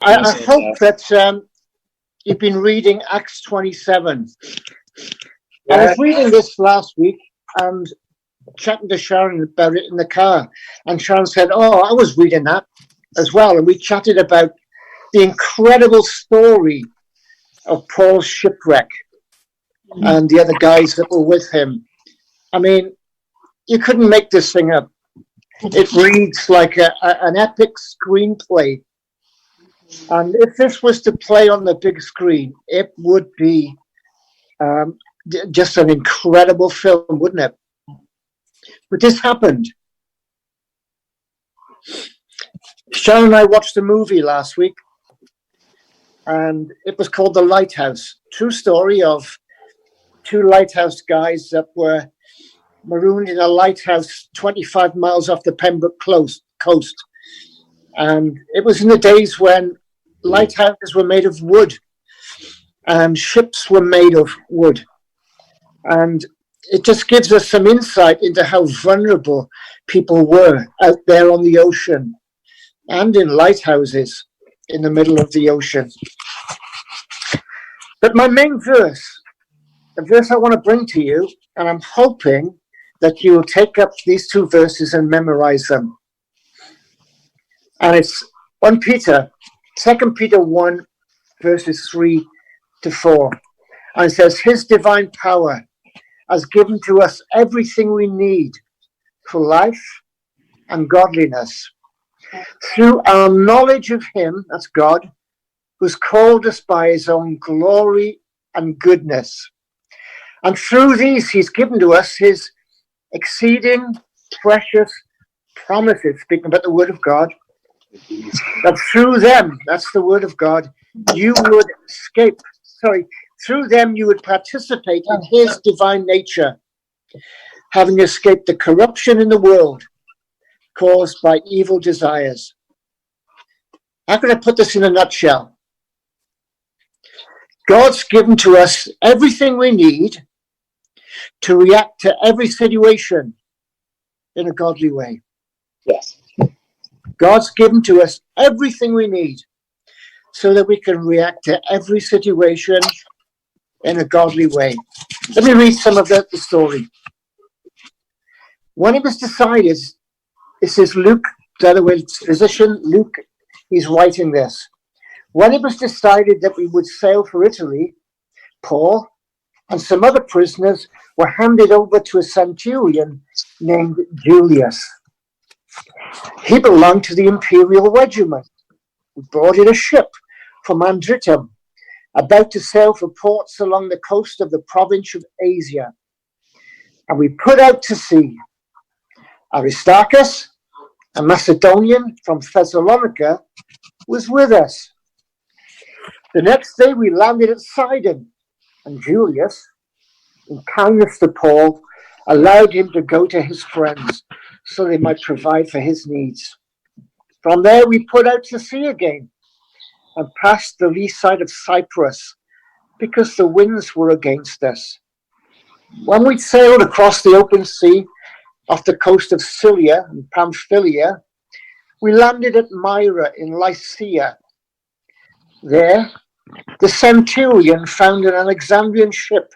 I hope that you've been reading Acts 27. I was reading this last week and chatting to Sharon about it in the car. And Sharon said, "Oh, I was reading that as well." And we chatted about the incredible story of Paul's shipwreck and the other guys that were with him. I mean, you couldn't make this thing up. It reads like an epic screenplay. And if this was to play on the big screen, it would be just an incredible film, wouldn't it? But this happened. Sharon and I watched a movie last week, and it was called The Lighthouse. True story of two lighthouse guys that were marooned in a lighthouse 25 miles off the Pembroke coast. And it was in the days when lighthouses were made of wood and ships were made of wood. And it just gives us some insight into how vulnerable people were out there on the ocean and in lighthouses in the middle of the ocean. But my main verse, the verse I want to bring to you, and I'm hoping that you will take up these two verses and memorize them. And it's 2 Peter 1, verses 3 to 4. And it says, "His divine power has given to us everything we need for life and godliness through our knowledge of him," that's God, "who's called us by his own glory and goodness. And through these he's given to us his exceeding precious promises," speaking about the word of God, "that through them," that's the word of God, through them you would participate in his divine nature, having escaped the corruption in the world caused by evil desires. How can I put this in a nutshell? God's given to us everything we need to react to every situation in a godly way. Yes. God's given to us everything we need so that we can react to every situation in a godly way. Let me read some of the story. When it was decided, this is Luke, the other way, physician Luke, he's writing this. When it was decided that we would sail for Italy, Paul and some other prisoners were handed over to a centurion named Julius. He belonged to the imperial regiment. We boarded a ship from Andritum, about to sail for ports along the coast of the province of Asia. And we put out to sea. Aristarchus, a Macedonian from Thessalonica, was with us. The next day we landed at Sidon, and Julius, in kindness to Paul, allowed him to go to his friends so they might provide for his needs. From there we put out to sea again and passed the lee side of Cyprus because the winds were against us. When we sailed across the open sea off the coast of Syria and Pamphylia, we landed at Myra in Lycia. There, the centurion found an Alexandrian ship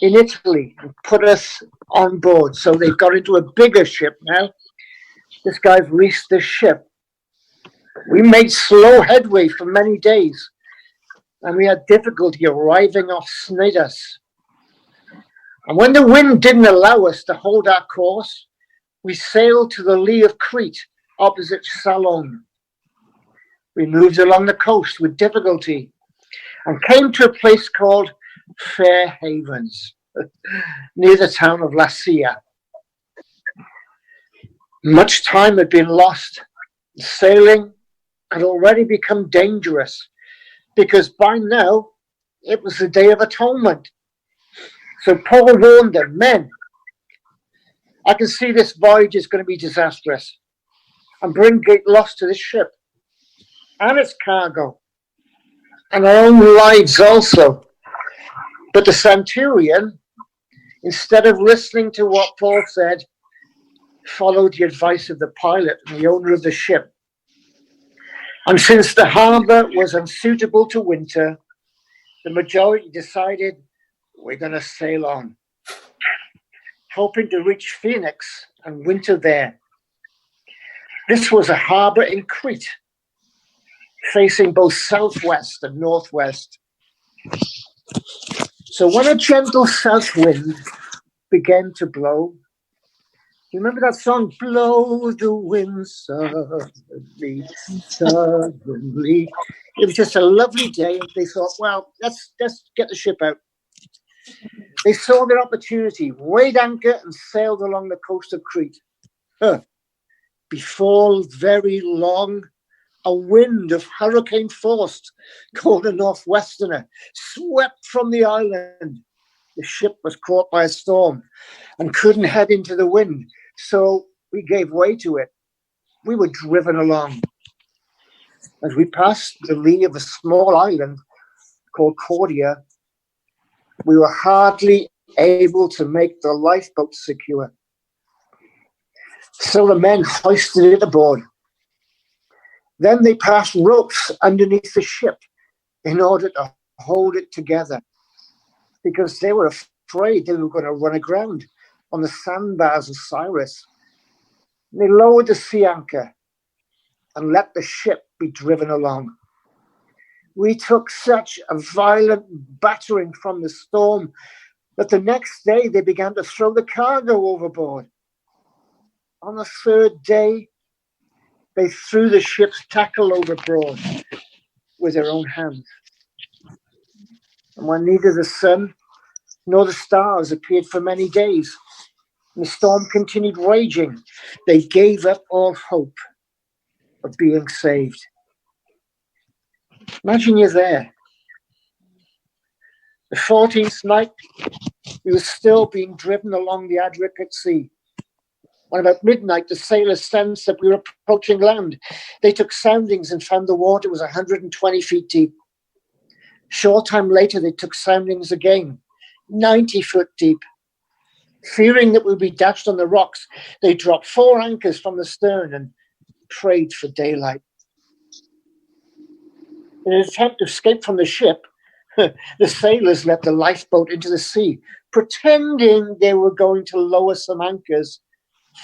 in Italy and put us on board. So they got into a bigger ship now. This guy's reached the ship. We made slow headway for many days, and we had difficulty arriving off Cnidus. And when the wind didn't allow us to hold our course, we sailed to the lee of Crete, opposite Salon. We moved along the coast with difficulty and came to a place called Fair Havens, near the town of Lasea. Much time had been lost. Sailing had already become dangerous because by now it was the Day of Atonement. So Paul warned them, "Men, I can see this voyage is going to be disastrous and bring great loss to this ship and its cargo and our own lives also." But the centurion, instead of listening to what Paul said, followed the advice of the pilot and the owner of the ship. And since the harbour was unsuitable to winter, the majority decided we're going to sail on, hoping to reach Phoenix and winter there. This was a harbour in Crete, facing both southwest and northwest. So when a gentle south wind began to blow, you remember that song, Blow the Wind Suddenly, Suddenly? It was just a lovely day, and they thought, well, let's get the ship out. They saw their opportunity, weighed anchor, and sailed along the coast of Crete. Before very long, a wind of hurricane force, called a northwesterner, swept from the island. The ship was caught by a storm and couldn't head into the wind, so we gave way to it. We were driven along. As we passed the lee of a small island called Cordia, we were hardly able to make the lifeboat secure. So the men hoisted it aboard. Then they passed ropes underneath the ship in order to hold it together, because they were afraid they were going to run aground on the sandbars of Cyrus. And they lowered the sea anchor and let the ship be driven along. We took such a violent battering from the storm that the next day they began to throw the cargo overboard. On the third day, they threw the ship's tackle overboard with their own hands. And when neither the sun nor the stars appeared for many days, and the storm continued raging, they gave up all hope of being saved. Imagine you're there. The 14th night, we were still being driven along the Adriatic Sea. When about midnight, the sailors sensed that we were approaching land. They took soundings and found the water was 120 feet deep. Short time later, they took soundings again, 90 foot deep. Fearing that we'd be dashed on the rocks, they dropped 4 anchors from the stern and prayed for daylight. In an attempt to escape from the ship, the sailors let the lifeboat into the sea, pretending they were going to lower some anchors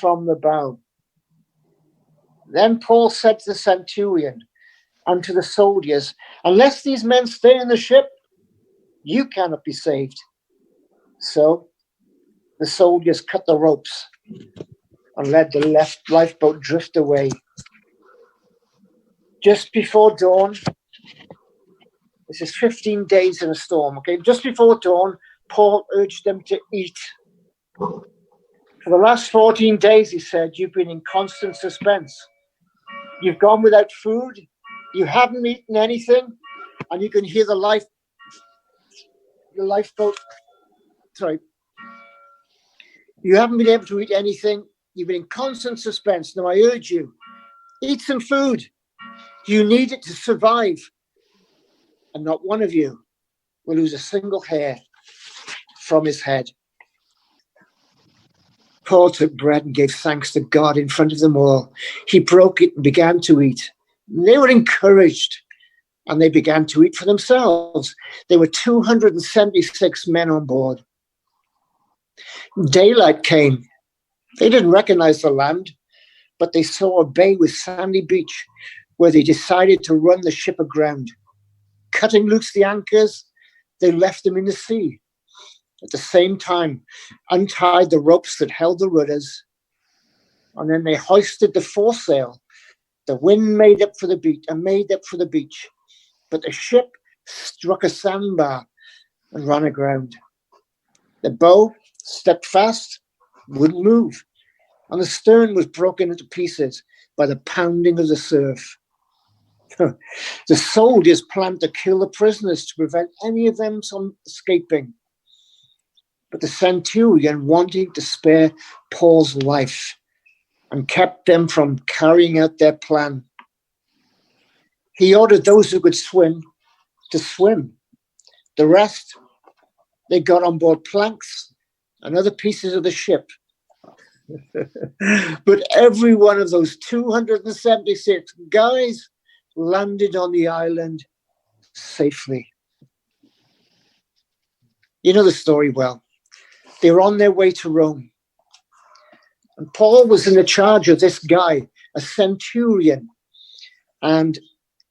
from the bow. Then Paul said to the centurion and to the soldiers, unless these men stay in the ship, you cannot be saved. So the soldiers cut the ropes and let the lifeboat drift away. Just before dawn, this is 15 days in a storm, okay? Just before dawn, Paul urged them to eat. For the last 14 days, he said, you've been in constant suspense. You've gone without food, you haven't eaten anything, and you can hear the lifeboat. Sorry. You haven't been able to eat anything. You've been in constant suspense. Now I urge you, eat some food. You need it to survive. And not one of you will lose a single hair from his head. Paul took bread and gave thanks to God in front of them all. He broke it and began to eat. They were encouraged, and they began to eat for themselves. There were 276 men on board. Daylight came. They didn't recognize the land, but they saw a bay with sandy beach where they decided to run the ship aground. Cutting loose the anchors, they left them in the sea. At the same time, untied the ropes that held the rudders, and then they hoisted the foresail. The wind made up for the beach, but the ship struck a sandbar and ran aground. The bow stepped fast, wouldn't move, and the stern was broken into pieces by the pounding of the surf. The soldiers planned to kill the prisoners to prevent any of them from escaping. But the centurion wanted to spare Paul's life and kept them from carrying out their plan. He ordered those who could swim to swim. The rest, they got on board planks and other pieces of the ship. But every one of those 276 guys, landed on the island safely. You know the story well. They were on their way to Rome. And Paul was in the charge of this guy, a centurion. And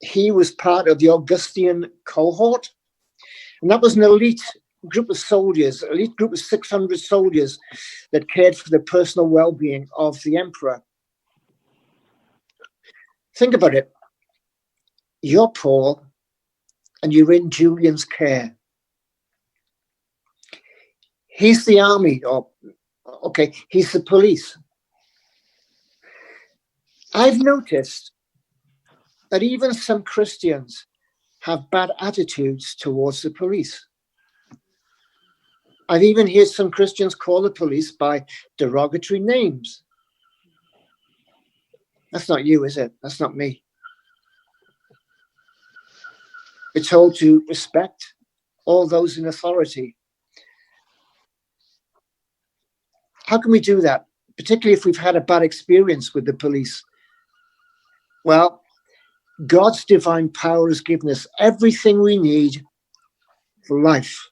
he was part of the Augustan cohort. And that was an elite group of soldiers, elite group of 600 soldiers that cared for the personal well-being of the emperor. Think about it. You're Paul, and you're in Julian's care. He's the army, or okay, he's the police. I've noticed that even some Christians have bad attitudes towards the police. I've even heard some Christians call the police by derogatory names. That's not you, is it? That's not me. We're told to respect all those in authority. How can we do that? Particularly if we've had a bad experience with the police. Well, God's divine power has given us everything we need for life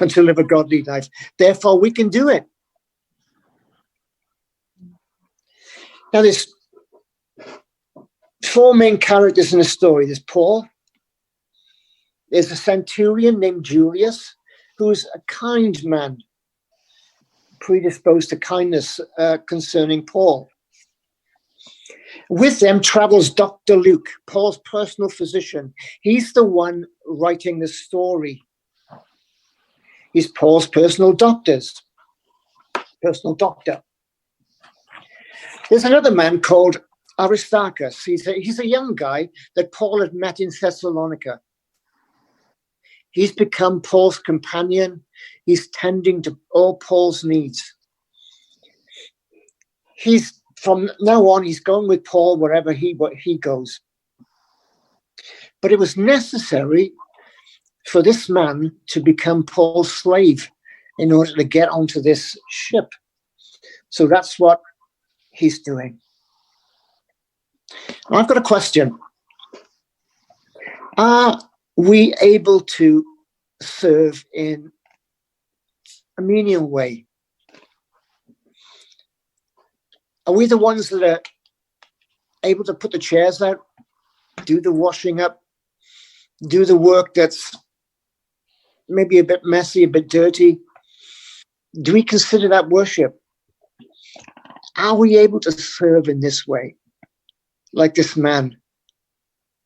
and to live a godly life. Therefore, we can do it. Now, there's four main characters in the story. There's Paul. There's a centurion named Julius, who's a kind man, predisposed to kindness concerning Paul. With them travels Dr. Luke, Paul's personal physician. He's the one writing the story. He's Paul's personal doctor. There's another man called Aristarchus. He's a young guy that Paul had met in Thessalonica. He's become Paul's companion. He's tending to all Paul's needs. From now on, he's going with Paul wherever he goes. But it was necessary for this man to become Paul's slave in order to get onto this ship. So that's what he's doing. Now, I've got a question. Are we able to serve in a menial way? Are we the ones that are able to put the chairs out, do the washing up, do the work that's maybe a bit messy, a bit dirty? Do we consider that worship? Are we able to serve in this way? Like this man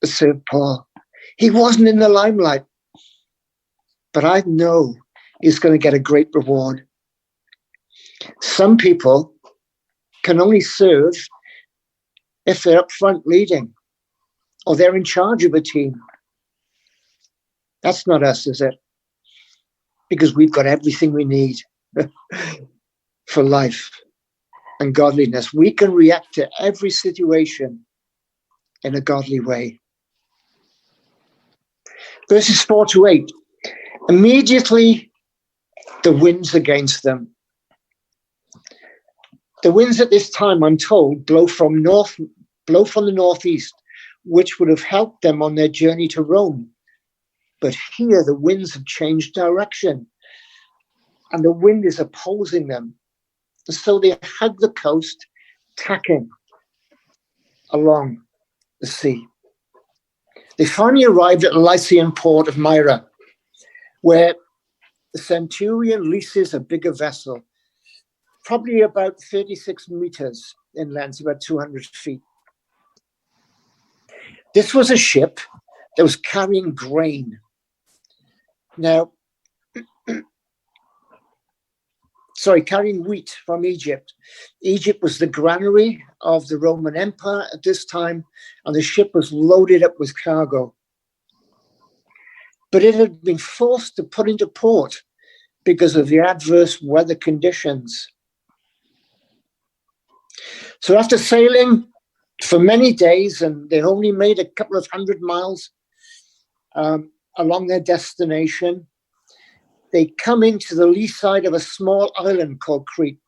that served Paul. He wasn't in the limelight, but I know he's going to get a great reward. Some people can only serve if they're up front leading or they're in charge of a team. That's not us, is it? Because we've got everything we need for life and godliness. We can react to every situation in a godly way. Verses 4-8. Immediately the winds against them. The winds at this time, I'm told, blow from the northeast, which would have helped them on their journey to Rome. But here the winds have changed direction, and the wind is opposing them. So they hug the coast, tacking along the sea. They finally arrived at the Lycian port of Myra, where the centurion leases a bigger vessel, probably about 36 meters in length, about 200 feet. This was a ship that was carrying grain. Now, carrying wheat from Egypt. Egypt was the granary of the Roman Empire at this time, and the ship was loaded up with cargo. But it had been forced to put into port because of the adverse weather conditions. So after sailing for many days, and they only made a couple of 100 miles along their destination, they come into the lee side of a small island called Crete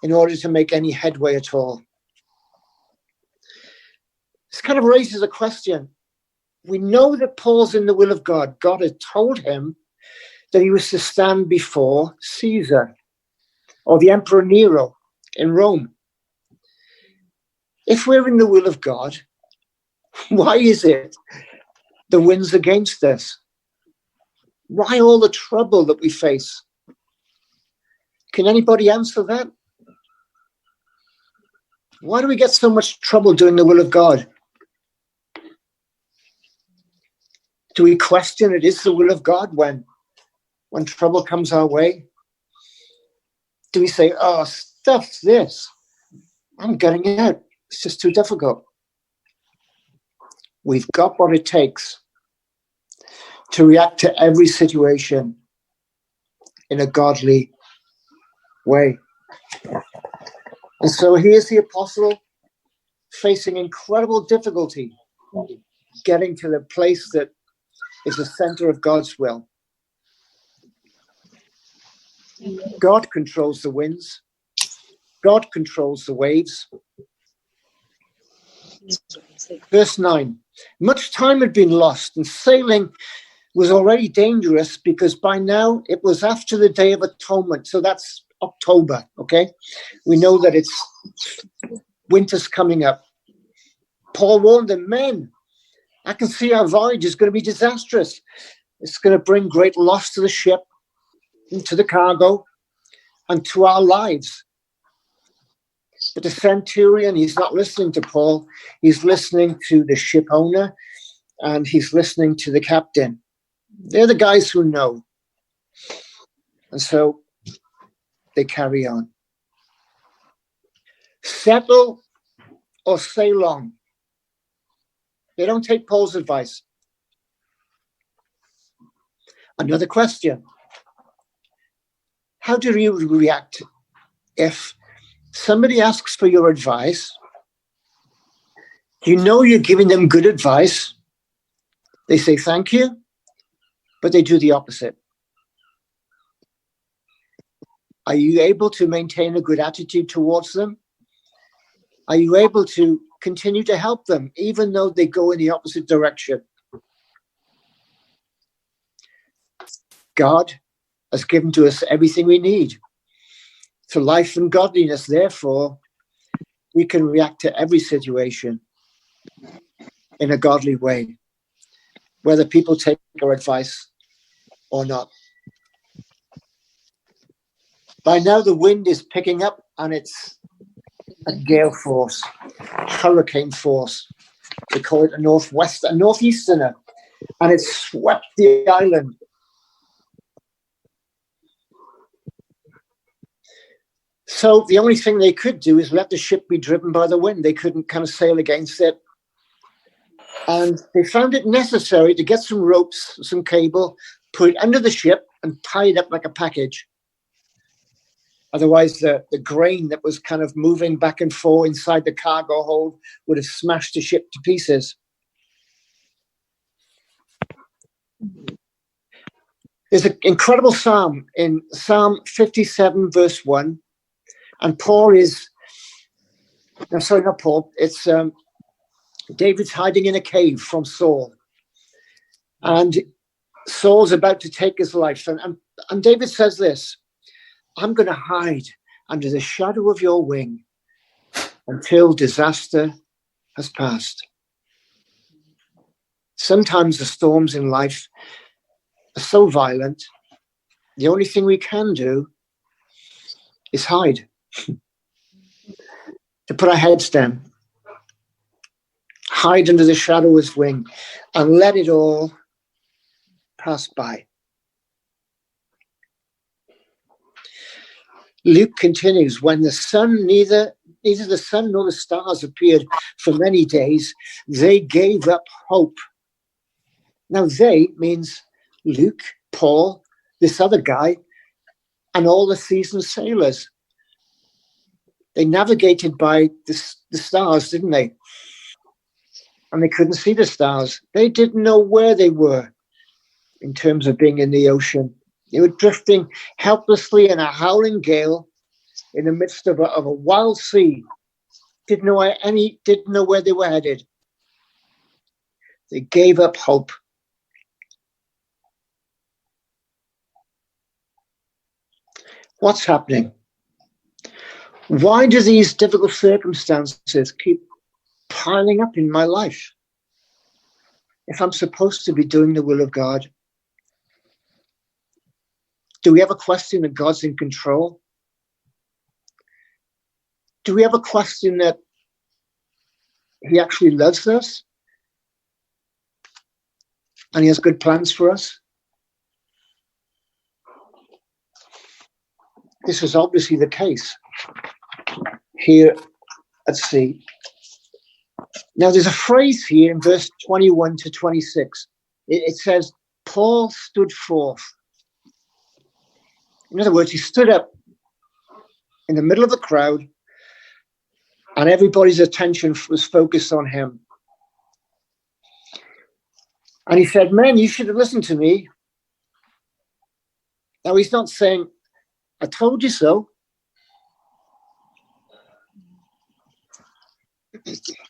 in order to make any headway at all. This kind of raises a question. We know that Paul's in the will of God. God had told him that he was to stand before Caesar or the Emperor Nero in Rome. If we're in the will of God, why is it the wind's against us? Why all the trouble that we face? Can anybody answer that? Why do we get so much trouble doing the will of God? Do we question it is the will of God when trouble comes our way? Do we say, oh, stuff this, I'm getting out, it's just too difficult? We've got what it takes to react to every situation in a godly way. And so here's the apostle facing incredible difficulty getting to the place that is the center of God's will. God controls the winds. God controls the waves. Verse 9, much time had been lost and sailing was already dangerous because by now it was after the Day of Atonement. So that's October, okay? We know that it's winter's coming up. Paul warned them, men, I can see our voyage is going to be disastrous. It's going to bring great loss to the ship, and to the cargo, and to our lives. But the centurion, he's not listening to Paul. He's listening to the ship owner, and he's listening to the captain. They're the guys who know. And so they carry on. Settle or sail on. They don't take Paul's advice. Another question. How do you react if somebody asks for your advice? You know you're giving them good advice. They say thank you, but they do the opposite. Are you able to maintain a good attitude towards them? Are you able to continue to help them, even though they go in the opposite direction? God has given to us everything we need for life and godliness. Therefore, we can react to every situation in a godly way, whether people take our advice or not. By now, the wind is picking up and it's a gale force, hurricane force. They call it a northeasterner, and it swept the island. So the only thing they could do is let the ship be driven by the wind. They couldn't kind of sail against it. And they found it necessary to get some ropes, some cable, put it under the ship and tie it up like a package. Otherwise, the grain that was kind of moving back and forth inside the cargo hold would have smashed the ship to pieces. There's an incredible psalm in Psalm 57, verse 1. And it's David's hiding in a cave from Saul. And Saul's about to take his life. And David says this, I'm going to hide under the shadow of your wing until disaster has passed. Sometimes the storms in life are so violent, the only thing we can do is hide. To put our heads down, hide under the shadow of his wing, and let it all pass by. Luke continues, when the sun, neither the sun nor the stars appeared for many days, they gave up hope. Now they means Luke, Paul, this other guy, and all the seasoned sailors. They navigated by the stars, didn't they? And they couldn't see the stars. They didn't know where they were in terms of being in the ocean. They were drifting helplessly in a howling gale in the midst of a wild sea. Didn't know where they were headed. They gave up hope. What's happening? Why do these difficult circumstances keep piling up in my life? If I'm supposed to be doing the will of God, do we ever question that God's in control? Do we ever question that he actually loves us and he has good plans for us? This was obviously the case here at sea. Now, there's a phrase here in verse 21 to 26. It says, Paul stood forth. In other words, he stood up in the middle of the crowd and everybody's attention was focused on him. And he said, "Men, you should have listened to me." Now, he's not saying, "I told you so."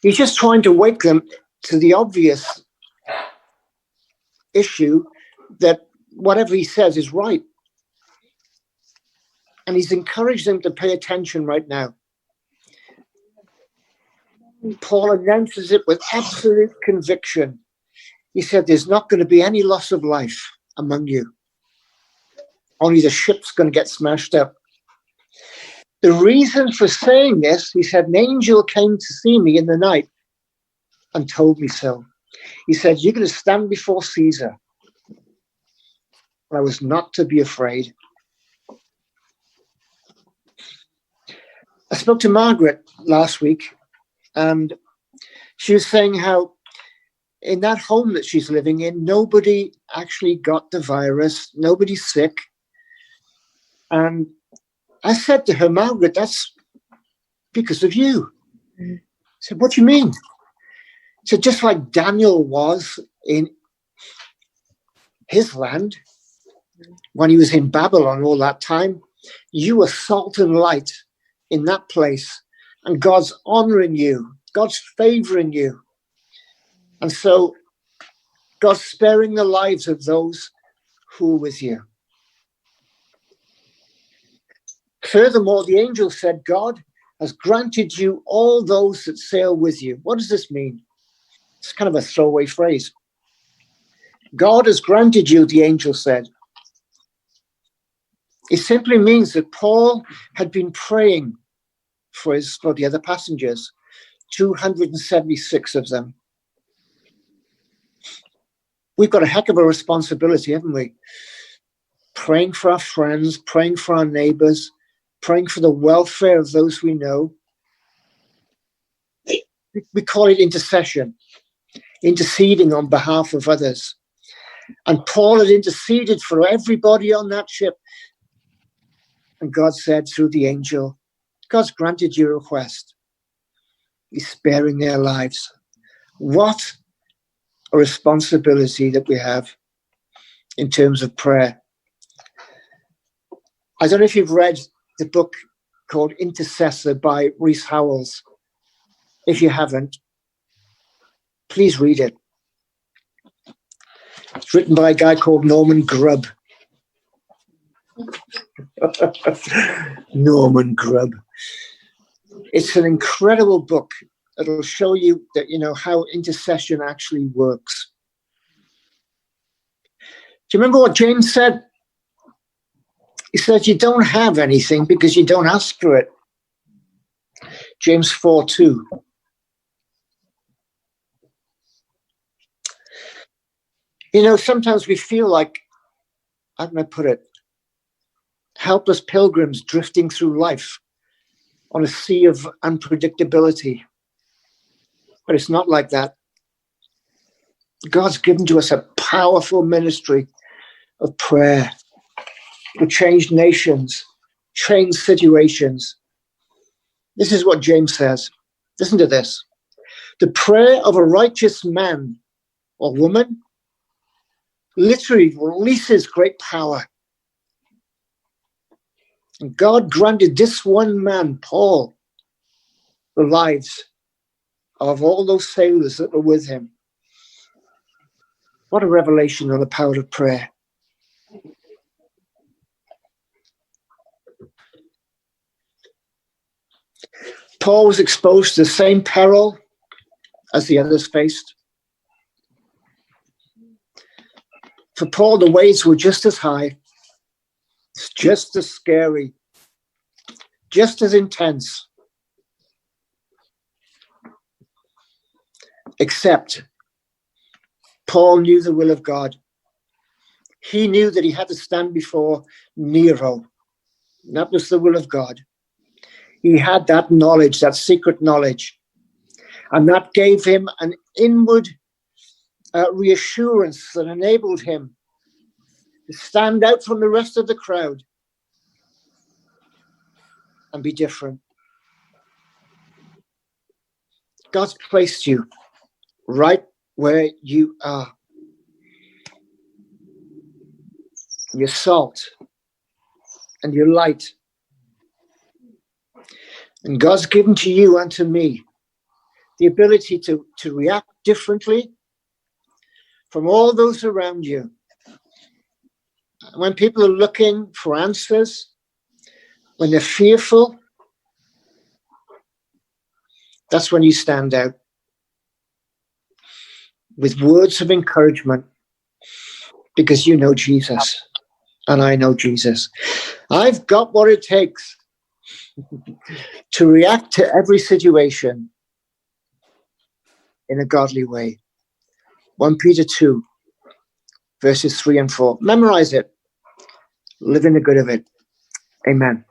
He's just trying to wake them to the obvious issue that whatever he says is right. And he's encouraged them to pay attention right now. Paul announces it with absolute conviction. He said, "There's not going to be any loss of life among you. Only the ship's going to get smashed up." The reason for saying this, he said, "An angel came to see me in the night and told me so." He said, "You're going to stand before Caesar." I was not to be afraid. I spoke to Margaret last week, and she was saying how in that home that she's living in, nobody actually got the virus, nobody's sick. And I said to her, "Margaret, that's because of you." I said, "What do you mean?" She said, "Just like Daniel was in his land when he was in Babylon all that time, you were salt and light in that place, and God's honoring you, God's favoring you. And so God's sparing the lives of those who are with you." Furthermore, the angel said, "God has granted you all those that sail with you." What does this mean? It's kind of a throwaway phrase. God has granted you, the angel said. It simply means that Paul had been praying for the other passengers, 276 of them. We've got a heck of a responsibility, haven't we? Praying for our friends, praying for our neighbors, praying for the welfare of those we know. We call it intercession, interceding on behalf of others. And Paul had interceded for everybody on that ship. And God said through the angel, "God's granted your request. He's sparing their lives." What a responsibility that we have in terms of prayer. I don't know if you've read the book called Intercessor by Rees Howells. If you haven't, please read it. It's written by a guy called Norman Grubb. Norman Grubb. It's an incredible book. It'll show you that, how intercession actually works. Do you remember what James said? He said, "You don't have anything because you don't ask for it." James 4:2. Sometimes we feel like, how can I put it, helpless pilgrims drifting through life on a sea of unpredictability. But it's not like that. God's given to us a powerful ministry of prayer to change nations, change situations. This is what James says. Listen to this. "The prayer of a righteous man or woman literally releases great power." And God granted this one man, Paul, the lives of all those sailors that were with him. What a revelation on the power of prayer. Paul was exposed to the same peril as the others faced. For Paul, the waves were just as high, just as scary, just as intense. Except Paul knew the will of God. He knew that he had to stand before Nero. That was the will of God. He had that knowledge, that secret knowledge. And that gave him an inward reassurance that enabled him to stand out from the rest of the crowd and be different. God's placed you right where you are. You're salt and you're light. And God's given to you and to me the ability to react differently from all those around you. When people are looking for answers, when they're fearful, that's when you stand out with words of encouragement, because you know Jesus and I know Jesus. I've got what it takes to react to every situation in a godly way. 1 Peter 2, verses 3 and 4. Memorize it. Live in the good of it. Amen.